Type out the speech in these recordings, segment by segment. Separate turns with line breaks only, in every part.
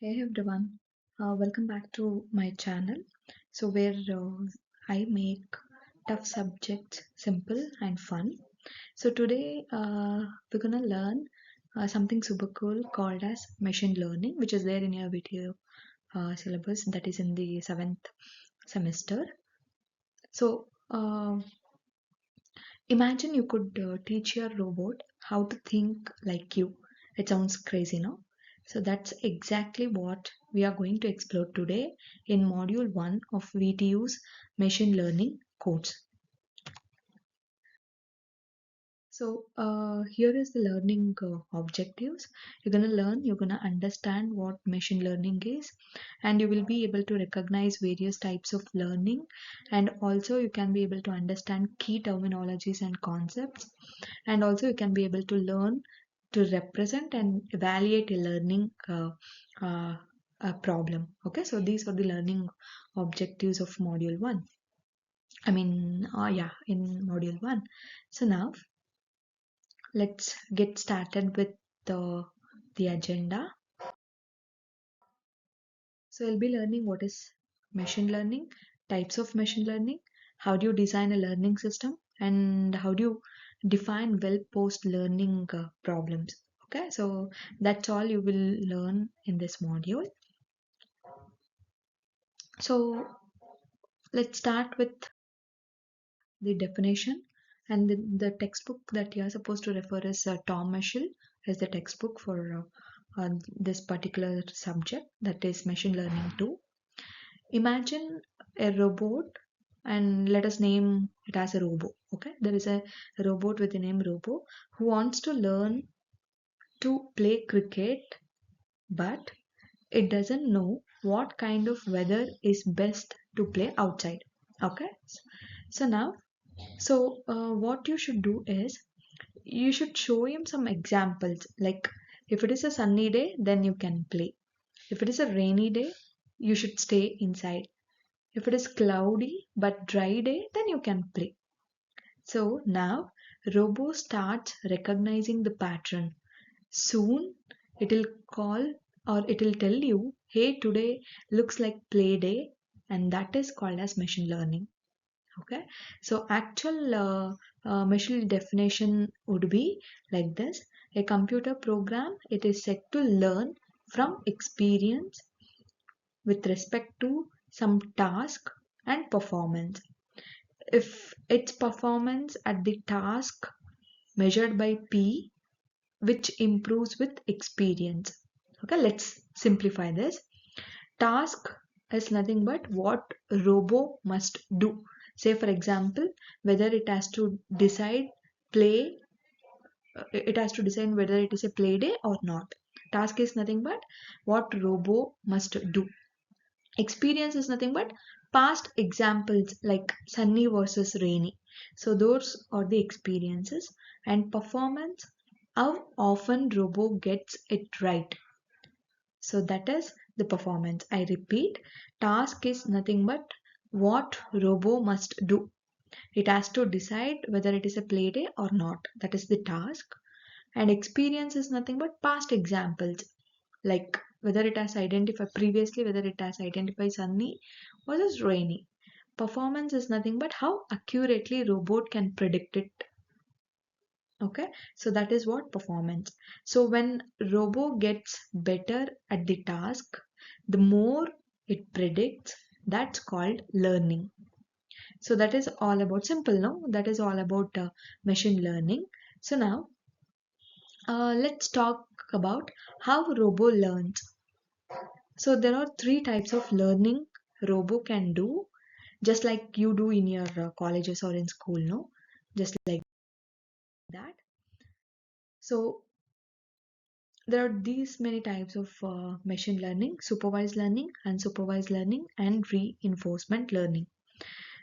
Hey everyone, welcome back to my channel. Where I make tough subjects simple and fun. Today we're gonna learn something super cool called as machine learning, which is there in your VTU syllabus, that is in the 7th semester. So imagine you could teach your robot how to think like you. It sounds crazy, no? So that's exactly what we are going to explore today in Module 1 of VTU's Machine Learning course. Here is the learning objectives. You're going to learn, you're going to understand what machine learning is, and you will be able to recognize various types of learning, and also you can be able to understand key terminologies and concepts, and also you can be able to learn to represent and evaluate a learning uh, a problem. Okay, so these are the learning objectives of module 1. In module 1. So now let's get started with the agenda. So we'll be learning what is machine learning, types of machine learning, how do you design a learning system, and how do you define well-posed learning problems. Okay, so that's all you will learn in this module. So let's start with the definition, and the textbook that you are supposed to refer is Tom Michel is the textbook for this particular subject, that is machine learning 2. Imagine a robot, and let us name it as a robo. Okay, there is a robot with the name robo who wants to learn to play cricket, but it doesn't know what kind of weather is best to play outside. Okay, so now what you should do is you should show him some examples, like if it is a sunny day, then you can play. If it is a rainy day, you should stay inside. If it is cloudy but dry day, then you can play. So now Robo starts recognizing the pattern. Soon it will call, or it will tell you, hey, today looks like play day, and that is called as machine learning. Okay, so actual machine definition would be like this: a computer program, it is set to learn from experience with respect to some task and performance. If its performance at the task measured by P, which improves with experience. Okay, let's simplify this. Task is nothing but what robo must do. Say for example, whether it has to decide play, it has to decide whether it is a play day or not. Task is nothing but what robo must do. Experience is nothing but past examples like sunny versus rainy. So those are the experiences. And performance, how often robo gets it right. So that is the performance. I repeat, task is nothing but what robo must do. It has to decide whether it is a play day or not. That is the task. And experience is nothing but past examples, like whether it has identified previously, whether it has identified sunny versus rainy. Performance is nothing but how accurately robot can predict it. Okay, so that is what performance. So when robo gets better at the task, the more it predicts, that's called learning. So that is all about simple, no? That is all about machine learning. So now let's talk about how robo learns. So there are three types of learning robo can do, just like you do in your colleges or in school, no? Just like that. So there are these many types of machine learning: supervised learning, unsupervised learning, and reinforcement learning.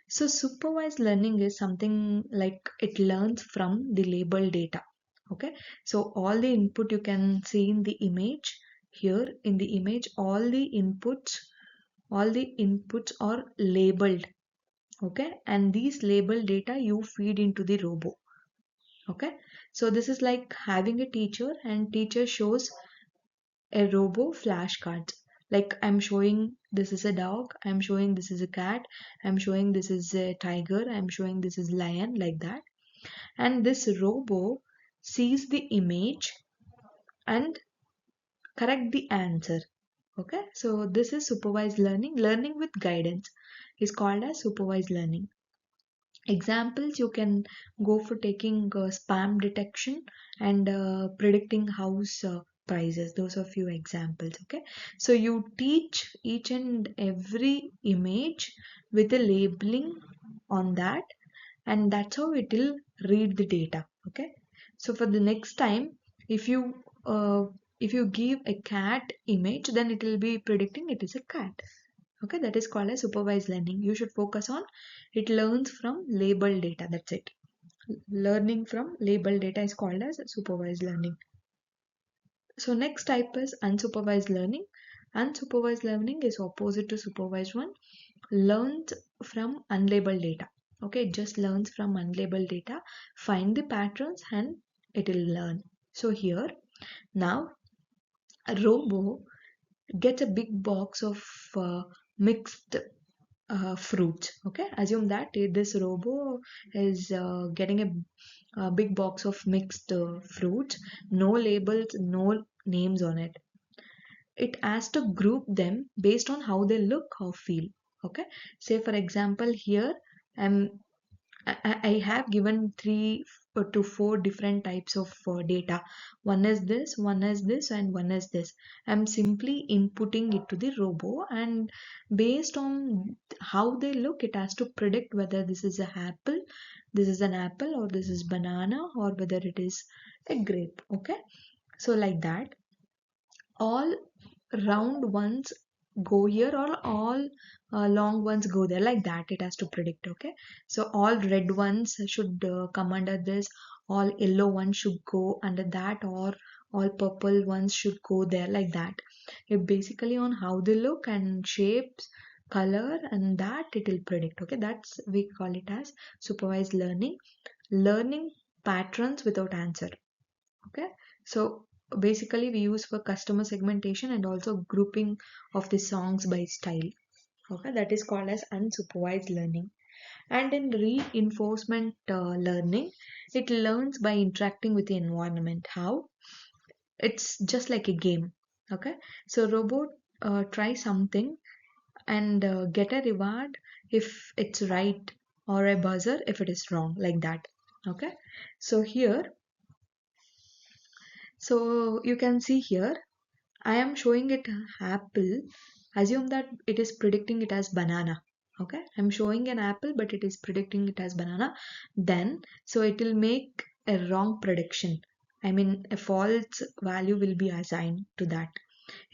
So supervised learning is something like it learns from the labeled data. Okay, so all the input you can see in the image, here in the image, all the inputs are labeled. Okay, and these labeled data you feed into the robo. Okay, so this is like having a teacher, and teacher shows a robo flashcards. Like I'm showing this is a dog, I'm showing this is a cat, I'm showing this is a tiger, I'm showing this is lion, like that. And this robo sees the image and correct the answer. Okay, so this is supervised learning. Learning with guidance is called as supervised learning. Examples, you can go for taking spam detection and predicting house prices. Those are few examples. Okay, so you teach each and every image with a labeling on that, and that's how it will read the data. Okay, so for the next time, if you uh, if you give a cat image, then it will be predicting it is a cat. Okay, that is called as supervised learning. You should focus on it learns from labeled data. That's it. Learning from labeled data is called as supervised learning. So next type is unsupervised learning. Unsupervised learning is opposite to supervised one. Learns from unlabeled data. Okay, it just learns from unlabeled data, find the patterns and it will learn. So here now a robo gets a big box of mixed fruits. Okay, assume that this robo is getting a big box of mixed fruits, no labels, no names on it. It has to group them based on how they look or feel. Okay, say for example here i'm I have given 3 to 4 different types of data. One is this, one is this, and one is this. I'm simply inputting it to the robo, and based on how they look, it has to predict whether this is an apple, this is an apple, or this is banana, or whether it is a grape. Okay, so like that, all round ones go here, or all long ones go there, like that it has to predict. Okay, so all red ones should come under this, all yellow ones should go under that, or all purple ones should go there, like that. It basically on how they look and shapes, color, and that it will predict. Okay, that's we call it as supervised learning. Learning patterns without answer. Okay, so basically we use for customer segmentation and also grouping of the songs by style. Okay, that is called as unsupervised learning. And in reinforcement learning, it learns by interacting with the environment. How? It's just like a game. Okay, so robot try something and get a reward if it's right, or a buzzer if it is wrong, like that. Okay, so here, so you can see here I am showing it apple. Assume that it is predicting it as banana. Okay, I'm showing an apple, but it is predicting it as banana. Then, so it will make a wrong prediction. I mean, a false value will be assigned to that.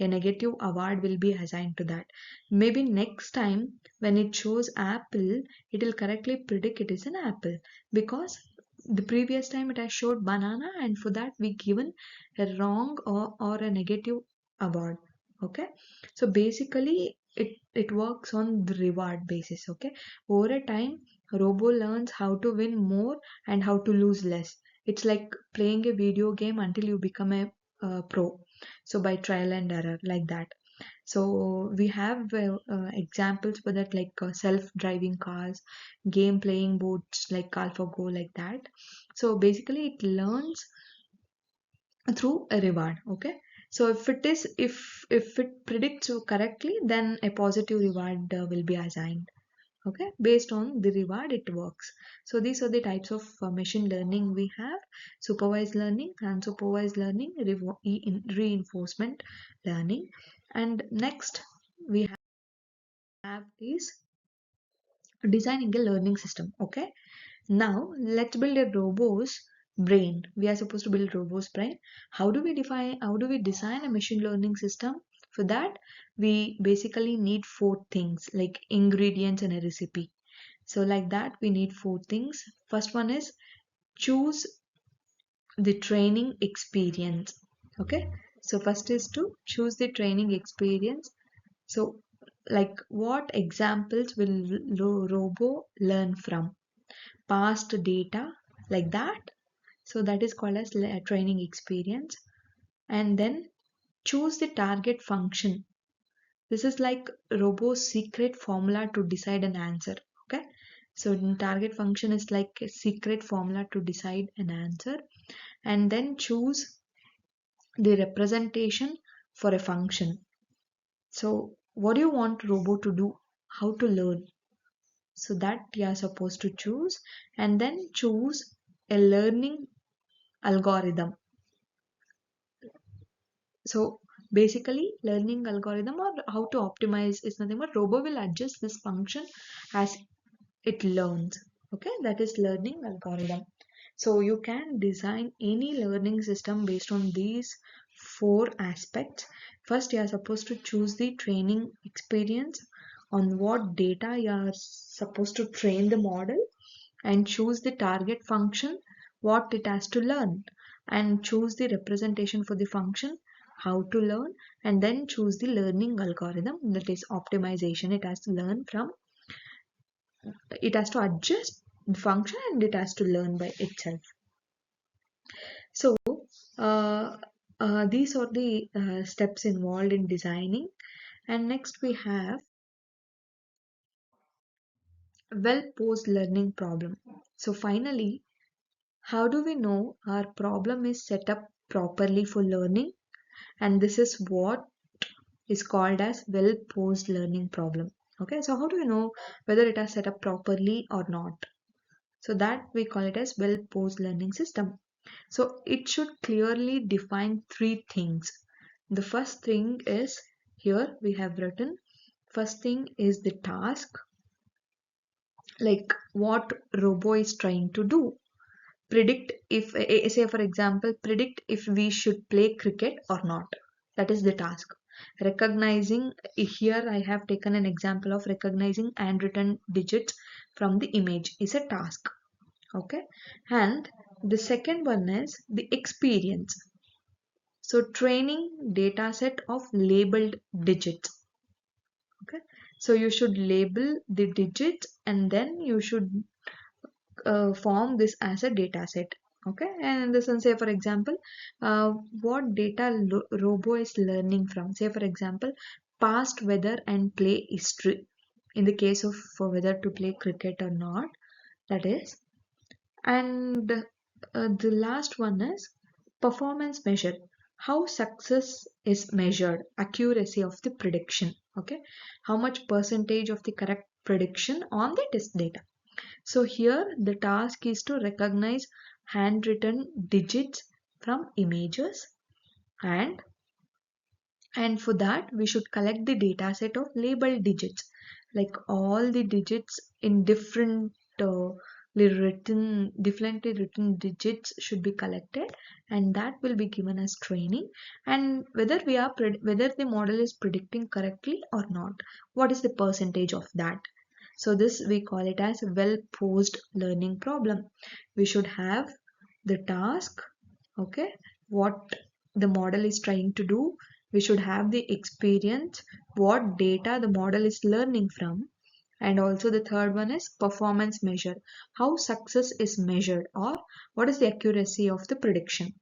A negative award will be assigned to that. Maybe next time when it shows apple, it will correctly predict it is an apple, because the previous time it has showed banana, and for that we given a wrong or a negative award. Okay, so basically it works on the reward basis. Okay, over a time robo learns how to win more and how to lose less. It's like playing a video game until you become a pro, so by trial and error, like that. So we have examples for that, like self-driving cars, game playing boards like AlphaGo, like that. So basically it learns through a reward. Okay, so if it predicts you correctly, then a positive reward will be assigned. Okay, based on the reward it works. So these are the types of machine learning we have: supervised learning, unsupervised learning, reinforcement learning. And next we have is designing a learning system. Okay, now let's build a robot's brain. We are supposed to build robot's brain. How do we design a machine learning system? For that, we basically need 4 things, like ingredients and a recipe. So like that, we need 4 things. First one is choose the training experience. Okay, so first is to choose the training experience. So like what examples will robo learn from? Past data, like that. So that is called as training experience. And then choose the target function. This is like robo's secret formula to decide an answer. Okay, so target function is like a secret formula to decide an answer, and then choose the representation for a function. So what do you want robo to do? How to learn? So that you are supposed to choose, and then choose a learning algorithm. So basically learning algorithm or how to optimize is nothing but robo will adjust this function as it learns. Okay, that is learning algorithm. So you can design any learning system based on these four aspects. First, you are supposed to choose the training experience, on what data you are supposed to train the model, and choose the target function, what it has to learn, and choose the representation for the function, how to learn, and then choose the learning algorithm, that is optimization. It has to learn from, it has to adjust the function, and it has to learn by itself. So uh, these are the steps involved in designing. And next we have well posed learning problem. So finally, how do we know our problem is set up properly for learning? And this is what is called as well posed learning problem. Okay, so how do we know whether it is set up properly or not? So that we call it as well posed learning system. So it should clearly define three things. The first thing is, here we have written, first thing is the task, like what robo is trying to do. Predict if, say for example, predict if we should play cricket or not. That is the task. Recognizing, here I have taken an example of recognizing handwritten digits from the image is a task. Okay, and the second one is the experience. So training data set of labeled digits. Okay, so you should label the digits, and then you should form this as a data set. Okay, and in this one, say for example, what data robo is learning from, say for example, past weather and play history, in the case of for whether to play cricket or not, that is. And the last one is performance measure, how success is measured, accuracy of the prediction. Okay, how much percentage of the correct prediction on the test data. So here the task is to recognize handwritten digits from images, and for that we should collect the data set of labeled digits, like all the digits in differently written digits should be collected, and that will be given as training. And whether whether the model is predicting correctly or not, what is the percentage of that. So this we call it as well posed learning problem. We should have the task, okay, what the model is trying to do. We should have the experience, what data the model is learning from. And also the third one is performance measure, how success is measured, or what is the accuracy of the prediction.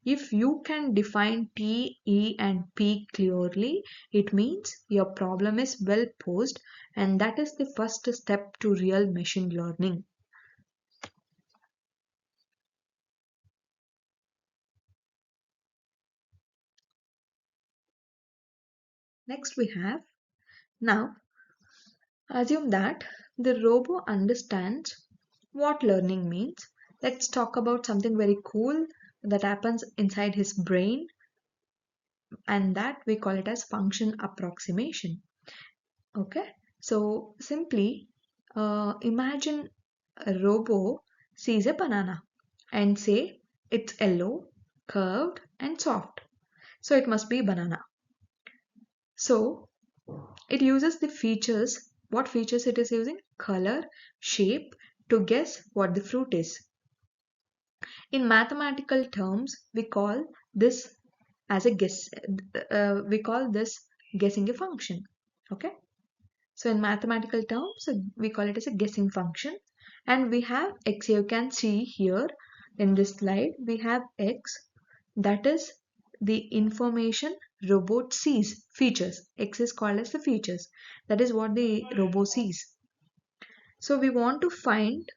If you can define T, E and P clearly, it means your problem is well posed, and that is the first step to real machine learning. Next we have, now assume that the robot understands what learning means. Let's talk about something very cool that happens inside his brain, and that we call it as function approximation. Okay, so simply imagine a robot sees a banana and say it's yellow, curved, and soft. So it must be banana. So it uses the features. What features it is using? Color, shape, to guess what the fruit is. In mathematical terms, we call this as a guess. We call this guessing a function. Okay. So in mathematical terms, we call it as a guessing function. And we have x. You can see here in this slide, we have x. That is the information robot sees features. X is called as the features. That is what the robot sees. So we want to find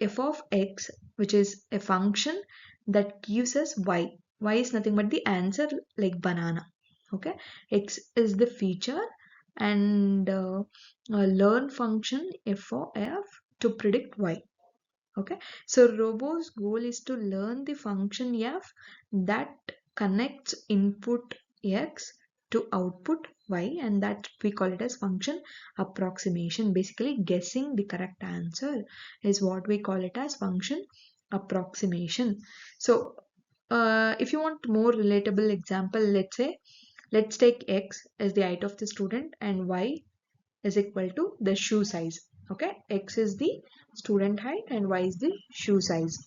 f of x, which is a function that gives us y. Y is nothing but the answer, like banana. Okay, x is the feature, and learn function f of f to predict y. Okay, so robot's goal is to learn the function f that connects input x to output y, and that we call it as function approximation. Basically, guessing the correct answer is what we call it as function approximation. So if you want more relatable example, let's take x as the height of the student and y is equal to the shoe size. Okay, x is the student height and y is the shoe size.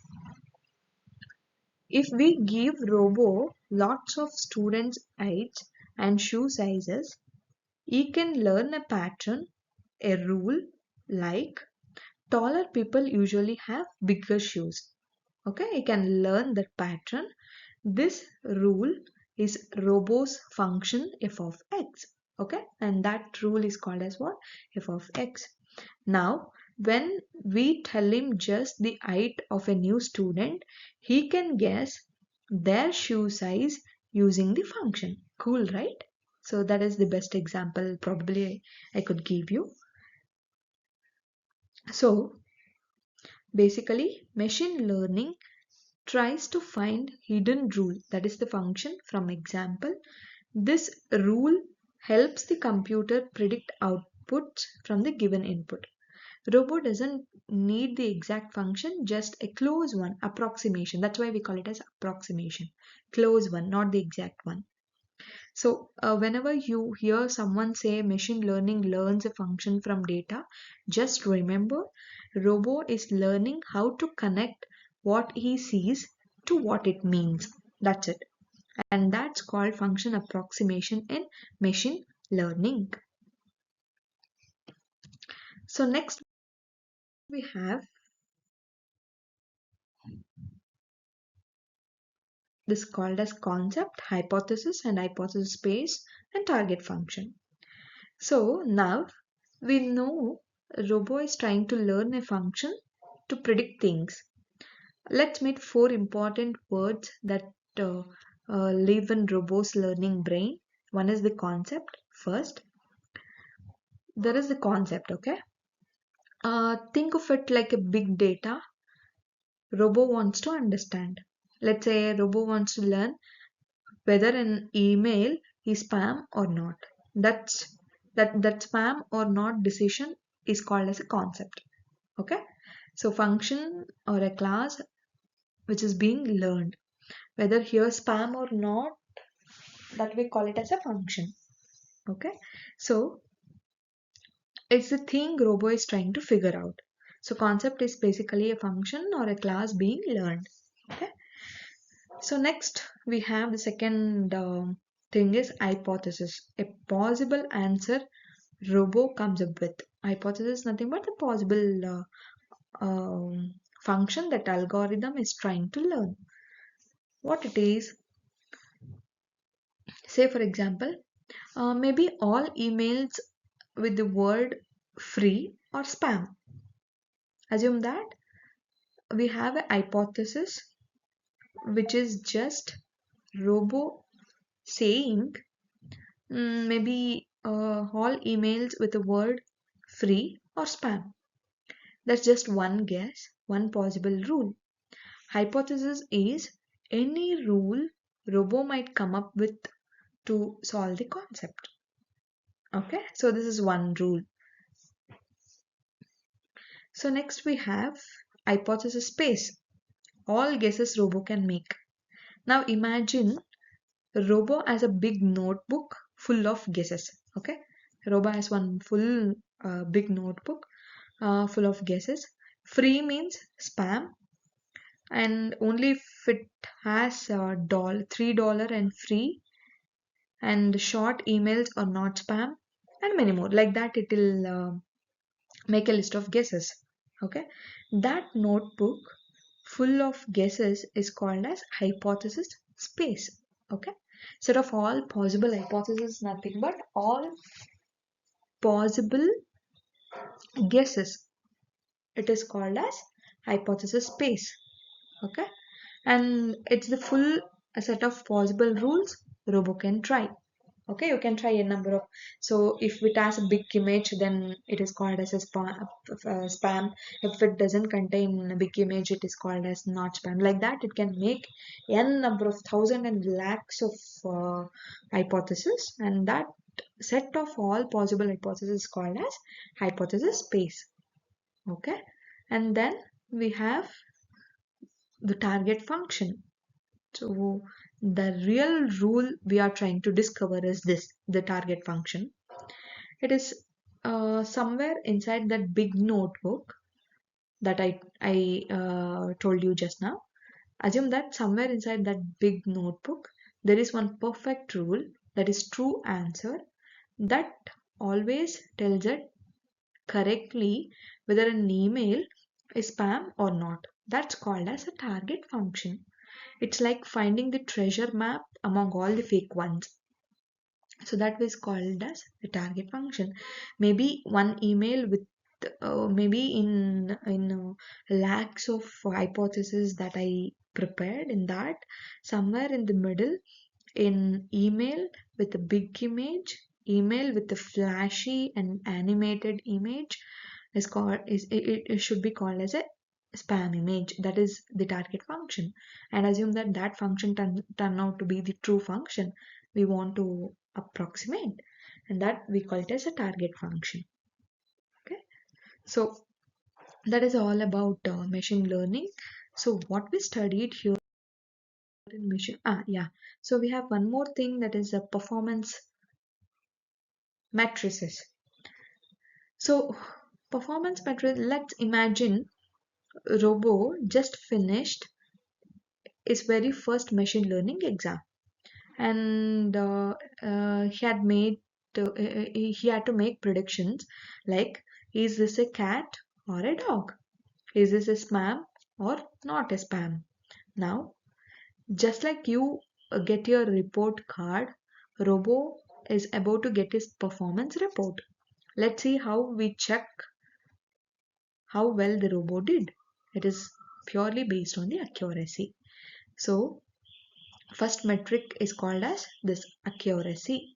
If we give robo lots of students heights and shoe sizes, he can learn a pattern, a rule, like taller people usually have bigger shoes. Okay, he can learn that pattern. This rule is robo's function f of x. Okay, and that rule is called as what? F of x. Now, when we tell him just the height of a new student, he can guess their shoe size using the function. Cool, right? So that is the best example probably I could give you. So basically, machine learning tries to find hidden rule, that is the function from example. This rule helps the computer predict outputs from the given input. Robot doesn't need the exact function, just a close one, approximation. That's why we call it as approximation. Close one, not the exact one. So whenever you hear someone say machine learning learns a function from data, just remember Robo is learning how to connect what he sees to what it means. That's it. And that's called function approximation in machine learning. So next we have this called as concept, hypothesis, and hypothesis space, and target function. So now we know Robo is trying to learn a function to predict things. Let's meet four important words that live in Robo's learning brain. One is the concept. First, there is the concept, okay? Think of it like a big data Robo wants to understand. Let's say Robo wants to learn whether an email is spam or not. That spam or not decision is called as a concept. Okay? So function or a class which is being learned. Whether here spam or not, that we call it as a function. Okay? So it's the thing Robo is trying to figure out. So concept is basically a function or a class being learned. Okay? So next we have the second thing is hypothesis. A possible answer Robo comes up with. Hypothesis is nothing but the possible function that algorithm is trying to learn. What it is, say for example, maybe all emails with the word free or spam. Assume that we have a hypothesis which is just Robo saying maybe all emails with the word free or spam. That's just one guess, one possible rule. Hypothesis is any rule Robo might come up with to solve the concept. Okay, so this is one rule. So next we have hypothesis space. All guesses Robo can make. Now imagine Robo has a big notebook full of guesses. Okay, Robo has one full big notebook full of guesses. Free means spam, and only if it has $3 and free, and short emails are not spam, and many more. Like that, it will make a list of guesses. Okay, that notebook full of guesses is called as hypothesis space. Okay, Set of all possible hypotheses, nothing but all possible guesses. It is called as hypothesis space. Okay, and it's the full set of possible rules robo can try. Okay, you can try a number of, so if it has a big image, then it is called as a spam. If it doesn't contain a big image, it is called as not spam. Like that, it can make n number of thousand and lakhs of hypotheses, and that set of all possible hypotheses is called as hypothesis space. Okay, and then we have the target function. So the real rule we are trying to discover is this, the target function. It is somewhere inside that big notebook that I told you just now. Assume that somewhere inside that big notebook there is one perfect rule, that is true answer, that always tells it correctly whether an email is spam or not. That's called as a target function. It's like finding the treasure map among all the fake ones. So that was called as the target function. Maybe one email with maybe in lakhs of hypotheses that I prepared, in that somewhere in the middle, in email with a big image, email with a flashy and animated image, is called is it should be called as a spam image. That is the target function, and assume that that function turn out to be the true function we want to approximate, and that we call it as a target function. Okay, so that is all about machine learning. So what we studied here in machine, yeah, so we have one more thing, that is a performance matrices. So performance matrix, let's imagine Robo just finished his very first machine learning exam, and he had to make predictions like, is this a cat or a dog? Is this a spam or not a spam? Now, just like you get your report card, Robo is about to get his performance report. Let's see how we check how well the Robo did. It is purely based on the accuracy. So, first metric is called as this accuracy.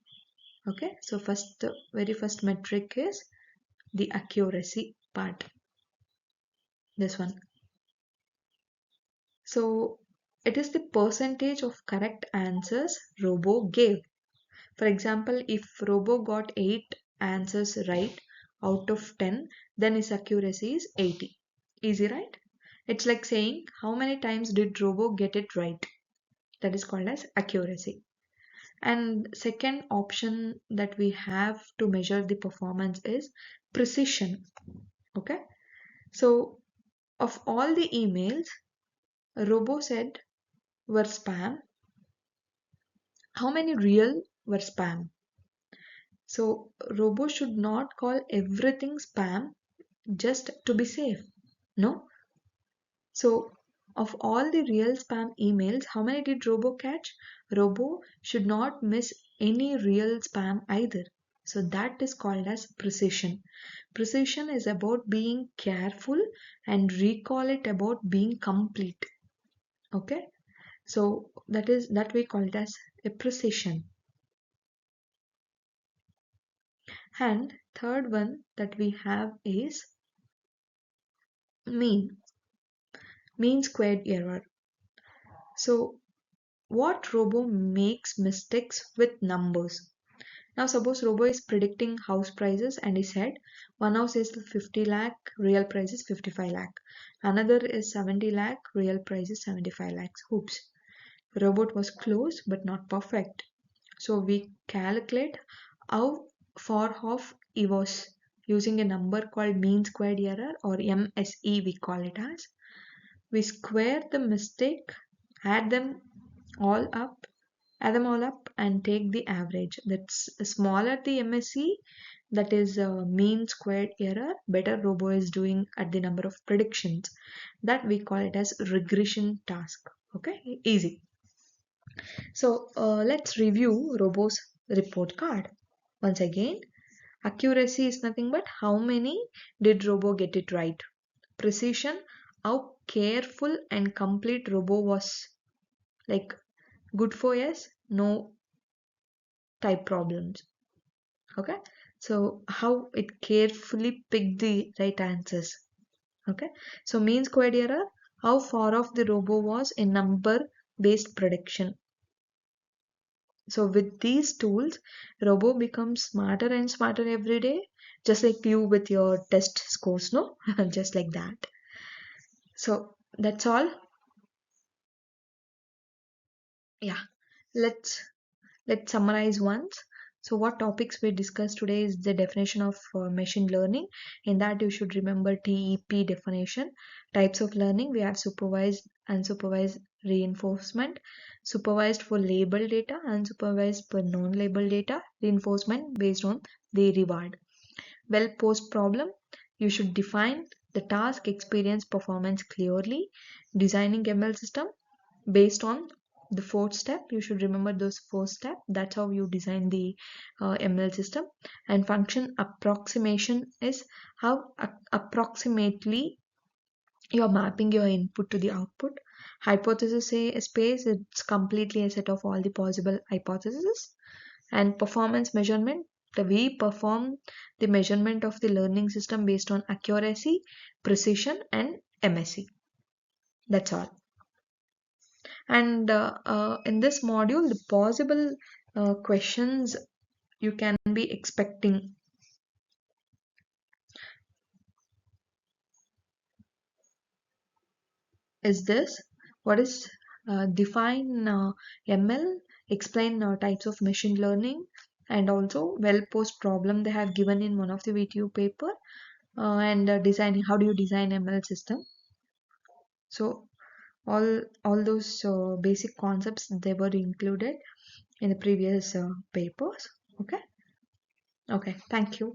Okay, so the very first metric is the accuracy part, this one. So it is the percentage of correct answers Robo gave. For example, if Robo got 8 answers right out of 10, then his accuracy is 80. Easy, right? It's like saying how many times did Robo get it right. That is called as accuracy. And second option that we have to measure the performance is precision. Okay, so of all the emails Robo said were spam, how many real were spam? So Robo should not call everything spam just to be safe. No. So of all the real spam emails, how many did Robo catch? Robo should not miss any real spam either. So that is called as precision. Precision is about being careful, and recall it about being complete. Okay, so that we call it as a precision. And third one that we have is mean squared error. So what Robo makes mistakes with numbers? Now suppose Robo is predicting house prices, and he said one house is 50 lakh, real price is 55 lakh. Another is 70 lakh, real price is 75 lakhs. Oops. Robot was close but not perfect. So we calculate how far off he was using a number called mean squared error, or MSE we call it as. We square the mistake, add them all up, and take the average. That's smaller the MSE, that is mean squared error, better Robo is doing at the number of predictions. That we call it as regression task. Okay, easy. So let's review Robo's report card. Once again, accuracy is nothing but how many did Robo get it right. Precision, how careful and complete Robo was, like good for yes, no type problems. Okay, so how it carefully picked the right answers. Okay, so mean squared error, how far off the Robo was in number based prediction. So with these tools, Robo becomes smarter and smarter every day, just like you with your test scores, no? Just like that. So that's all. Yeah. Let's let's summarize once. So what topics we discussed today is the definition of machine learning. In that you should remember TEP definition. Types of learning, we have supervised, unsupervised reinforcement, supervised for labeled data, unsupervised for non-labeled data, reinforcement based on the reward. Well posed problem, you should define the task, experience, performance clearly. Designing ML system based on the fourth step, you should remember those four steps. That's how you design the ML system. And function approximation is how approximately you're mapping your input to the output. Hypothesis space, it's completely a set of all the possible hypotheses. And performance measurement, we perform the measurement of the learning system based on accuracy, precision, and MSE. That's all. And in this module, the possible questions you can be expecting is this: what is define ML, explain types of machine learning, and also well posed problem they have given in one of the VTU paper, and designing how do you design ML system. So all those basic concepts they were included in the previous papers. Okay. Okay, thank you.